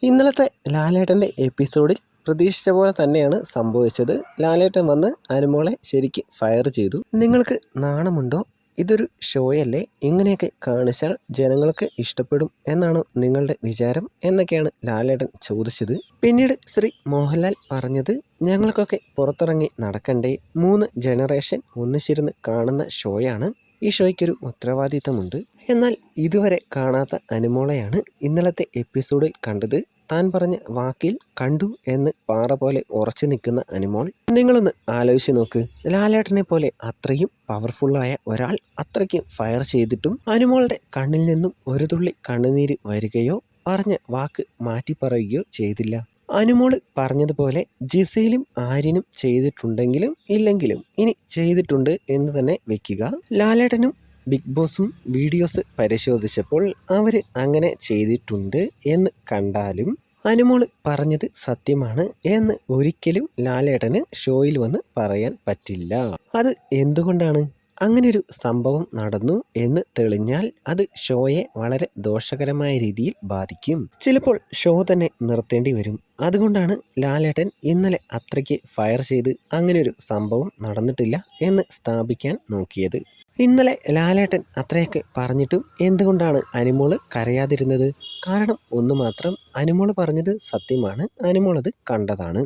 ഇന്നലത്തെ ലാലേട്ടൻ്റെ എപ്പിസോഡിൽ പ്രതീക്ഷിച്ച പോലെ തന്നെയാണ് സംഭവിച്ചത്. ലാലേട്ടൻ വന്ന് അനുമോളെ ശരിക്ക് ഫയർ ചെയ്തു. നിങ്ങൾക്ക് നാണമുണ്ടോ? ഇതൊരു ഷോയല്ലേ? ഇങ്ങനെയൊക്കെ കാണിച്ചാൽ ജനങ്ങൾക്ക് ഇഷ്ടപ്പെടും എന്നാണോ നിങ്ങളുടെ വിചാരം എന്നൊക്കെയാണ് ലാലേട്ടൻ ചോദിച്ചത്. പിന്നീട് ശ്രീ മോഹൻലാൽ പറഞ്ഞത്, ഞങ്ങൾക്കൊക്കെ പുറത്തിറങ്ങി നടക്കണ്ടേ? 3 ജനറേഷൻ ഒന്നിച്ചിരുന്ന് കാണുന്ന ഷോയാണ്. ഈ ഷോയ്ക്കൊരു ഉത്തരവാദിത്തമുണ്ട്. എന്നാൽ ഇതുവരെ കാണാത്ത അനുമോളെയാണ് ഇന്നലത്തെ എപ്പിസോഡിൽ കണ്ടത്. താൻ പറഞ്ഞ വാക്കിൽ കണ്ടു എന്ന് പാറ പോലെ ഉറച്ചു നിൽക്കുന്ന അനുമോൾ. നിങ്ങളൊന്ന് ആലോചിച്ച് നോക്ക്. ലാലേട്ടനെ പോലെ അത്രയും പവർഫുള്ളായ ഒരാൾ അത്രയ്ക്കും ഫയർ ചെയ്തിട്ടും അനുമോളുടെ കണ്ണിൽ നിന്നും ഒരു തുള്ളി കണ്ണുനീര് വരികയോ പറഞ്ഞ വാക്ക് മാറ്റി പറയുകയോ ചെയ്തില്ല. അനുമോള് പറഞ്ഞതുപോലെ ജിസയിലും ആര്യനും ചെയ്തിട്ടുണ്ടെങ്കിലും ഇല്ലെങ്കിലും ഇനി ചെയ്തിട്ടുണ്ട് എന്ന് തന്നെ വെക്കുക. ലാലേട്ടനും ബിഗ് ബോസും വീഡിയോസ് പരിശോധിച്ചപ്പോൾ അവർ അങ്ങനെ ചെയ്തിട്ടുണ്ട് എന്ന് കണ്ടാലും അനുമോള് പറഞ്ഞത് സത്യമാണ് എന്ന് ഒരിക്കലും ലാലേട്ടന് ഷോയിൽ വന്ന് പറയാൻ പറ്റില്ല. അത് എന്തുകൊണ്ടാണ്? അങ്ങനെയൊരു സംഭവം നടന്നു എന്ന് തെളിഞ്ഞാൽ അത് ഷോയെ വളരെ ദോഷകരമായ രീതിയിൽ ബാധിക്കും. ചിലപ്പോൾ ഷോ തന്നെ നിർത്തേണ്ടി വരും. അതുകൊണ്ടാണ് ലാലേട്ടൻ ഇന്നലെ അത്രയ്ക്ക് ഫയർ ചെയ്ത് അങ്ങനെയൊരു സംഭവം നടന്നിട്ടില്ല എന്ന് സ്ഥാപിക്കാൻ നോക്കിയത്. ഇന്നലെ ലാലേട്ടൻ അത്രയൊക്കെ പറഞ്ഞിട്ടും എന്തുകൊണ്ടാണ് അനുമോള് കരയാതിരുന്നത്? കാരണം ഒന്ന് മാത്രം, അനുമോള് പറഞ്ഞത് സത്യമാണ്. അനുമോളത് കണ്ടതാണ്.